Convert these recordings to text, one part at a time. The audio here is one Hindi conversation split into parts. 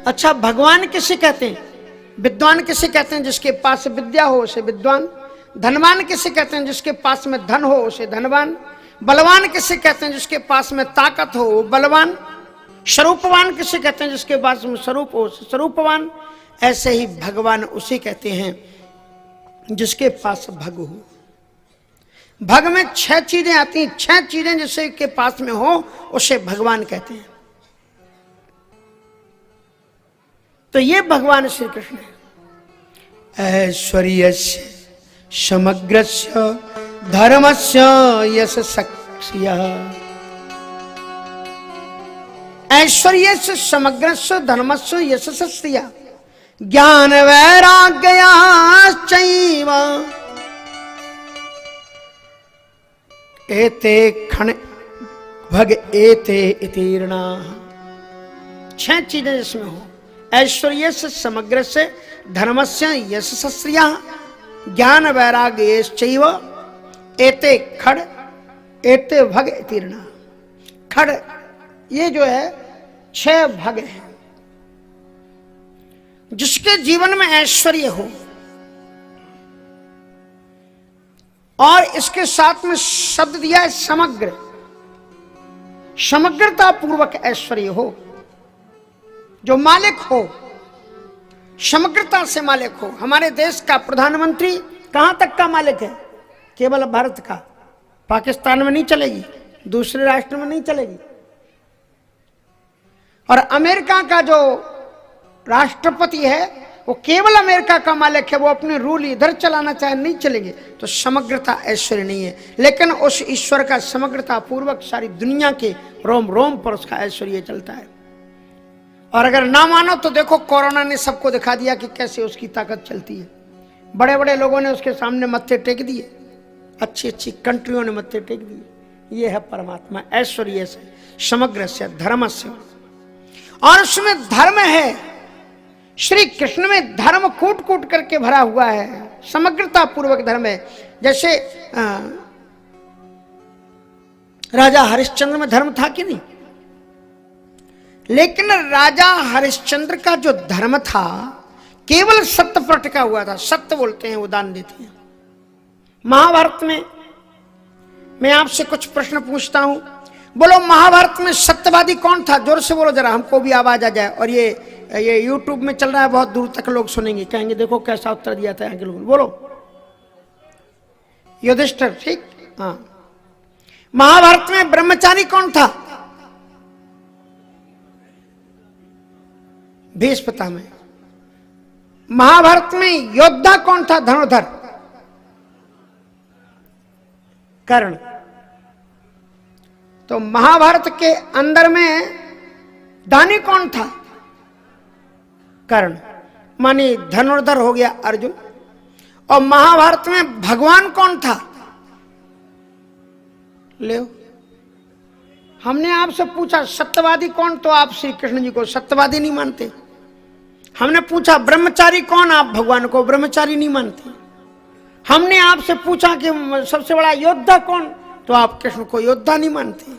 अच्छा, भगवान किसे कहते हैं? विद्वान किसे कहते हैं? जिसके पास विद्या हो उसे विद्वान। धनवान किसे कहते हैं? जिसके पास में धन हो उसे धनवान। बलवान किसे कहते हैं? जिसके पास में ताकत हो वो बलवान। स्वरूपवान किसे कहते हैं? जिसके पास में स्वरूप हो उसे स्वरूपवान। ऐसे ही भगवान उसे कहते हैं जिसके पास भग हो। भग में 6 चीजें आती हैं, 6 चीजें जिसके के पास में हो उसे भगवान कहते हैं। तो ये भगवान श्री कृष्ण है। ऐश्वर्यस्य समग्रस्य धर्मस्य यशस्यः। ऐश्वर्यस्य समग्रस्य धर्मस्य यशस्यः ज्ञान वैराग्याश्चैव एते क्षण भग एते इतीर्णा। 6 चीजें जिसमें हो। ऐश्वर्य से समग्र से धर्म से यशस्या ज्ञान वैराग्यश्चैव एते खड़ एते भग इतीर्णा। खड़ ये जो है 6 भग है। जिसके जीवन में ऐश्वर्य हो और इसके साथ में शब्द दिया है समग्र, समग्रता पूर्वक ऐश्वर्य हो, जो मालिक हो, समग्रता से मालिक हो। हमारे देश का प्रधानमंत्री कहां तक का मालिक है? केवल भारत का। पाकिस्तान में नहीं चलेगी, दूसरे राष्ट्र में नहीं चलेगी। और अमेरिका का जो राष्ट्रपति है वो केवल अमेरिका का मालिक है, वो अपने रूल इधर चलाना चाहे नहीं चलेंगे। तो समग्रता ऐश्वर्य नहीं है, लेकिन उस ईश्वर का समग्रता पूर्वक सारी दुनिया के रोम रोम पर उसका ऐश्वर्य चलता है। और अगर ना मानो तो देखो, कोरोना ने सबको दिखा दिया कि कैसे उसकी ताकत चलती है। बड़े बड़े लोगों ने उसके सामने मत्थे टेक दिए, अच्छी अच्छी कंट्रियों ने मत्थे टेक दिए। ये है परमात्मा ऐश्वर्य से समग्र से धर्म से। और उसमें धर्म है, श्री कृष्ण में धर्म कूट कूट करके भरा हुआ है, समग्रता पूर्वक धर्म है। जैसे राजा हरिश्चंद्र में धर्म था कि नहीं? लेकिन राजा हरिश्चंद्र का जो धर्म था केवल सत्य पर टिका हुआ था। सत्य बोलते हैं वो दान देते हैं। महाभारत में मैं आपसे कुछ प्रश्न पूछता हूं, बोलो महाभारत में सत्यवादी कौन था? जोर से बोलो जरा, हमको भी आवाज आ जाए। और ये यूट्यूब में चल रहा है, बहुत दूर तक लोग सुनेंगे, कहेंगे देखो कैसा उत्तर दिया था यहाँ के लोग। बोलो। युधिष्ठिर, ठीक। हाँ। महाभारत में ब्रह्मचारी कौन था? भीष्म में। महाभारत में योद्धा कौन था? धनुर्धर। कर्ण। तो महाभारत के अंदर में दानी कौन था? कर्ण। मानी धनुर्धर हो गया अर्जुन। और महाभारत में भगवान कौन था? ले, हमने आपसे पूछा सत्यवादी कौन, तो आप श्री कृष्ण जी को सत्यवादी नहीं मानते। हमने पूछा ब्रह्मचारी कौन, आप भगवान को ब्रह्मचारी नहीं मानते। हमने आपसे पूछा कि सबसे बड़ा योद्धा कौन, तो आप कृष्ण को योद्धा नहीं मानते।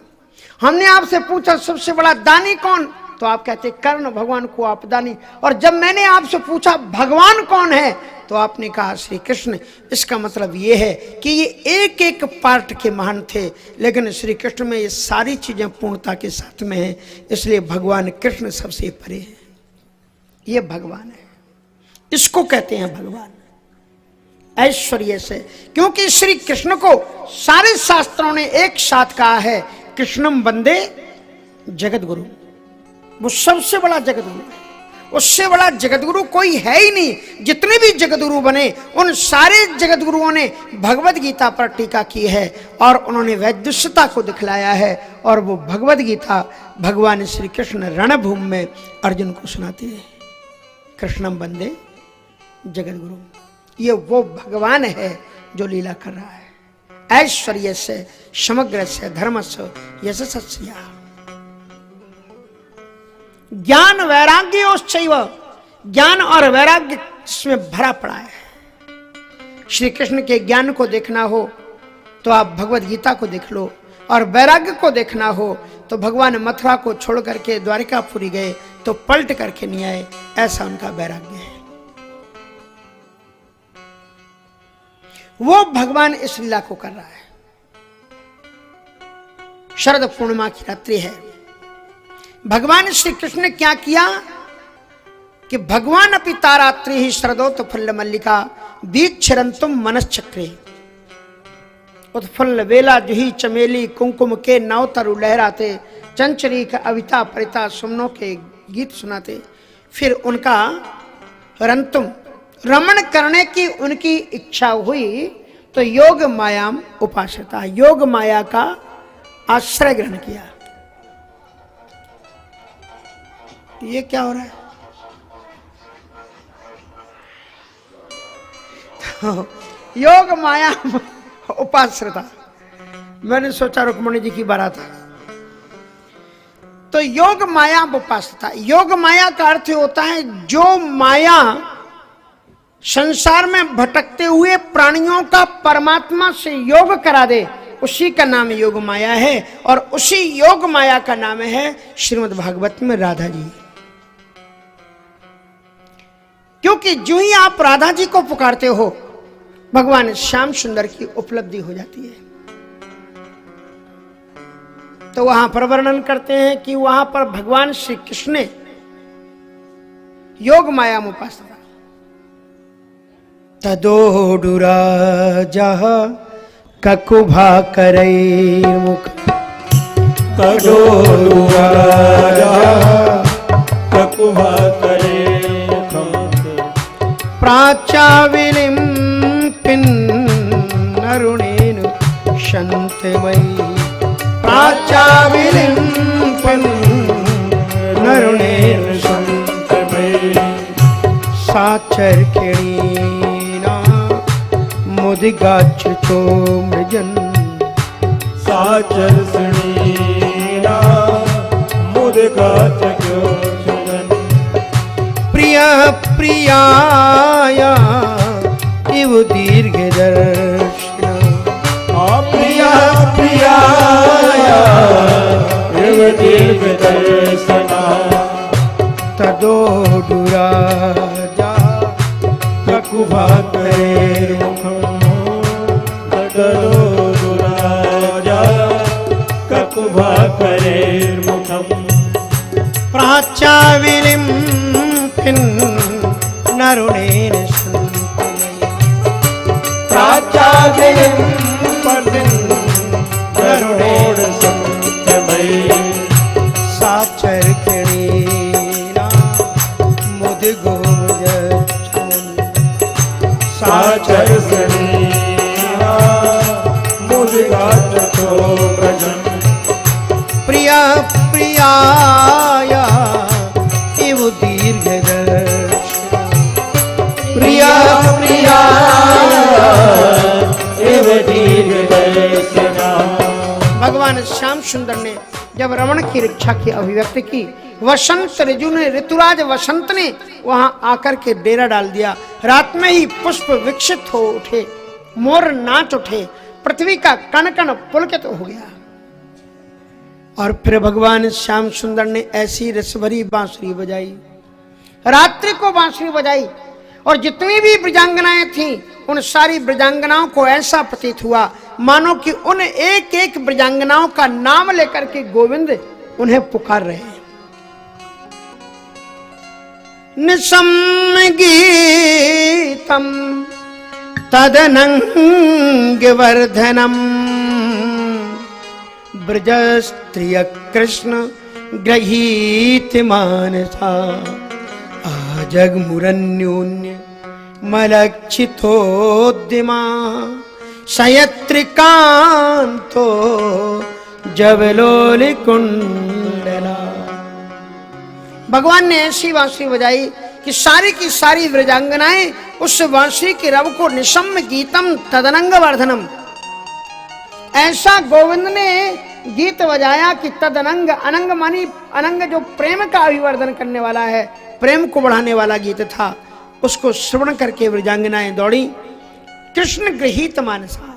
हमने आपसे पूछा सबसे बड़ा दानी कौन, तो आप कहते कर्ण, भगवान को आप दानी। और जब मैंने आपसे पूछा भगवान कौन है, तो आपने कहा श्री कृष्ण। इसका मतलब ये है कि ये एक एक पार्ट के महान थे, लेकिन श्री कृष्ण में ये सारी चीजें पूर्णता के साथ में है, इसलिए भगवान कृष्ण सबसे परे है। ये भगवान है, इसको कहते हैं भगवान ऐश्वर्य से। क्योंकि श्री कृष्ण को सारे शास्त्रों ने एक साथ कहा है, कृष्णम वंदे जगत गुरु। वो सबसे बड़ा जगत गुरु है, उससे बड़ा जगत गुरु कोई है ही नहीं। जितने भी जगत गुरु बने उन सारे जगत गुरुओं ने भगवद गीता पर टीका की है और उन्होंने वैदुष्यता को दिखलाया है। और वो भगवद गीता भगवान श्री कृष्ण रणभूमि में अर्जुन को सुनाते हैं, कृष्णम वंदे जगत गुरु। ये वो भगवान है जो लीला कर रहा है। ऐश्वर्य से समग्र से धर्म से यशस्या ज्ञान वैराग्योश्चैव। ज्ञान और वैराग्य इसमें भरा पड़ा है। श्री कृष्ण के ज्ञान को देखना हो तो आप भगवद गीता को देख लो, और वैराग्य को देखना हो तो भगवान मथुरा को छोड़ करके द्वारिकापुरी गए तो पलट करके नहीं आए, ऐसा उनका वैराग्य है। वो भगवान इस लीला को कर रहा है। शरद पूर्णिमा की रात्रि है। भगवान श्री कृष्ण ने क्या किया कि भगवान अपि तारात्रि ही शरदोत फुल्ल मल्लिका वीक्षरंतुम मनश्चक्रे उत्फुल्ल वेला जुही चमेली कुंकुम के नौ तरु लहराते चंचरी का अविता परिता सुमनों के गीत सुनाते। फिर उनका रंतुम रमण करने की उनकी इच्छा हुई तो योग मायाम उपासता, योग माया का आश्रय ग्रहण किया। ये क्या हो रहा है? तो योग माया उपाश्रता। मैंने सोचा रुक्मणी जी की बारात है तो योग माया उपासता। योग माया का अर्थ होता है जो माया संसार में भटकते हुए प्राणियों का परमात्मा से योग करा दे, उसी का नाम योग माया है। और उसी योग माया का नाम है श्रीमद् भागवत में राधा जी। क्योंकि जो ही आप राधा जी को पुकारते हो भगवान श्याम सुंदर की उपलब्धि हो जाती है। तो वहां पर वर्णन करते हैं कि वहां पर भगवान श्री कृष्ण ने योग माया उपासना तदोडुराजा ककुभा करई मुख तदोडुराजा ककुभा करे प्राचाविलिं पिन्नरुणेनु शन्तमयी प्राचाविलिं पिन्नरुणेनु शन्तमयी साचर्किणीना मुदिगाच्छुचो मृजन् साचर्किणीना मुदिगाच्छुचो मृजन् प्रिया प्रियाया इव दीर्घदर्शना प्रिया प्रियाया इव दीर्घदर्शना तदोडुराजा ककुभा करेर्मुखम् तदोडुराजा ककुभा करेर्मुखम् प्राचाविलिं पिन्नरुणेन शन्तमयी प्राचाविलिं पिन्नरुणेन शन्तमयी साचर्किणीना मुदिगोमयच्छन् साचर्किणीना मुदिगाच्छुचो व्रजन् प्रिया प्रियाया इव दीर्घदर्शना प्रिया प्रियाया इव दीर्घदर्शना। भगवान श्याम सुंदर ने जब रमण की रक्षा की अभिव्यक्ति की, वसंत ऋतु ने ऋतुराज वसंत ने वहां आकर के डेरा डाल दिया। रात में ही पुष्प विकसित हो उठे, मोर नाच उठे, पृथ्वी का कण कण पुलकित हो गया। और फिर भगवान श्याम सुंदर ने ऐसी रसभरी बांसुरी बजाई, रात्रि को बांसुरी बजाई। और जितनी भी ब्रजांगनाएं थीं उन सारी ब्रजांगनाओं को ऐसा प्रतीत हुआ मानो कि उन एक एक ब्रजांगनाओं का नाम लेकर के गोविंद उन्हें पुकार रहे हैं। निशम्य गीतम तदनंगवर्धनम ब्रज स्त्रिय कृष्ण गृहीत मानसा आजगमुरन्योन्य मलक्षितोद्यमा सयत्रिकांतो जबलोलि कुंडला। भगवान ने ऐसी बांसुरी बजाई कि सारी की सारी ब्रजांगनाएं उस बांसुरी के रव को निशम्य गीतम तदनंग वर्धनम, ऐसा गोविंद ने गीत बजाया कि तदनंग, अनंग मानी अनंग जो प्रेम का अभिवर्धन करने वाला है, प्रेम को बढ़ाने वाला गीत था। उसको श्रवण करके ब्रजांगनाएं दौड़ी। कृष्ण गृहीत मानसा,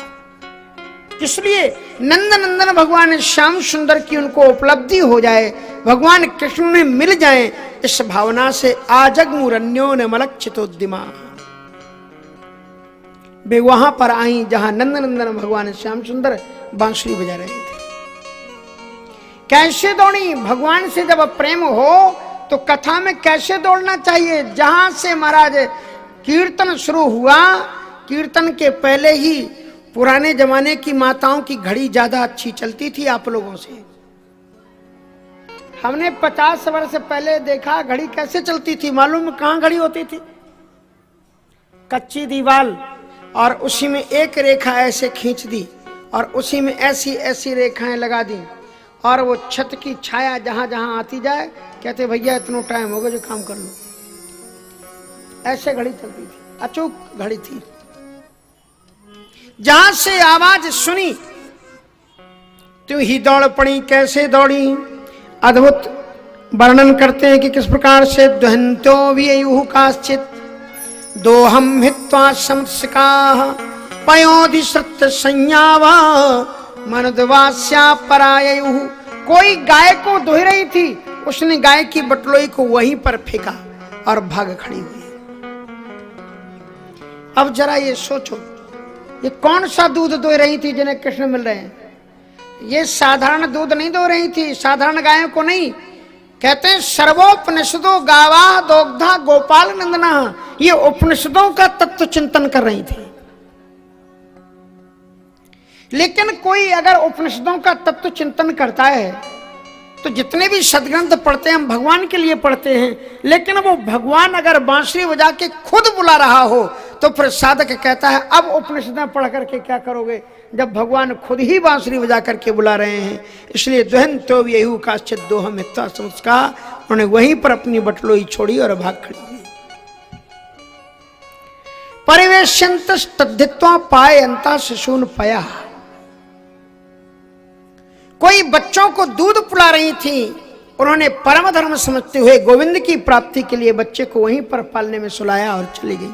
इसलिए नंदनंदन भगवान श्याम सुंदर की उनको उपलब्धि हो जाए, भगवान कृष्ण में मिल जाए, इस भावना से आजगमुरन्यो ने मलक्षितोद्दिमा, वे वहां पर आई जहां नंदनंदन भगवान श्याम सुंदर बांसुरी बजा रहे थे। कैसे दौड़ी? भगवान से जब प्रेम हो तो कथा में कैसे दौड़ना चाहिए? जहां से महाराज कीर्तन शुरू हुआ, कीर्तन के पहले ही पुराने जमाने की माताओं की घड़ी ज्यादा अच्छी चलती थी आप लोगों से। हमने 50 वर्ष पहले देखा घड़ी कैसे चलती थी, मालूम है कहां घड़ी होती थी? कच्ची दीवार, और उसी में एक रेखा ऐसे खींच दी और उसी में ऐसी ऐसी रेखाएं लगा दी, और वो छत की छाया जहां जहां आती जाए, कहते भैया इतना टाइम हो गया जो काम कर लो। ऐसे घड़ी चलती थी, अचूक घड़ी थी। जहां से आवाज सुनी तू ही दौड़ पड़ी। कैसे दौड़ी? अद्भुत वर्णन करते हैं कि किस प्रकार से दुहंतो वियुः काश्चित् दोहम हित्वा समस्काः पयोधिश्रुत संज्ञावा मनुद्वास्या पराययुः। कोई गाय को दुह रही थी, उसने गाय की बटलोई को वहीं पर फेंका और भाग खड़ी हुई। अब जरा ये सोचो, ये कौन सा दूध दो रही थी जिन्हें कृष्ण मिल रहे हैं? ये साधारण दूध नहीं दो रही थी, साधारण गायों को नहीं। कहते हैं सर्वोपनिषदों गावा दोग्धा गोपाल नंदना, ये उपनिषदों का तत्व चिंतन कर रही थी। लेकिन कोई अगर उपनिषदों का तत्व चिंतन करता है तो जितने भी सदग्रंथ पढ़ते हैं हम भगवान के लिए पढ़ते हैं, लेकिन वो भगवान अगर बांसुरी बजा के खुद बुला रहा हो तो फिर साधक कहता है अब उपनिषदें पढ़ करके क्या करोगे, जब भगवान खुद ही बांसुरी बजा करके बुला रहे हैं। इसलिए दुहंतो वियुः काश्चित् दोहम हित्वा समस्काः, उन्होंने वहीं पर अपनी बटलोई छोड़ी और भाग खड़ी हुई। परिवेश्यन्तस्तद्धित्वा पायन्ता शिशून् पयः, कोई बच्चों को दूध पिला रही थी, उन्होंने परम धर्म समझते हुए गोविंद की प्राप्ति के लिए बच्चे को वहीं पर पालने में सुलाया और चली गई।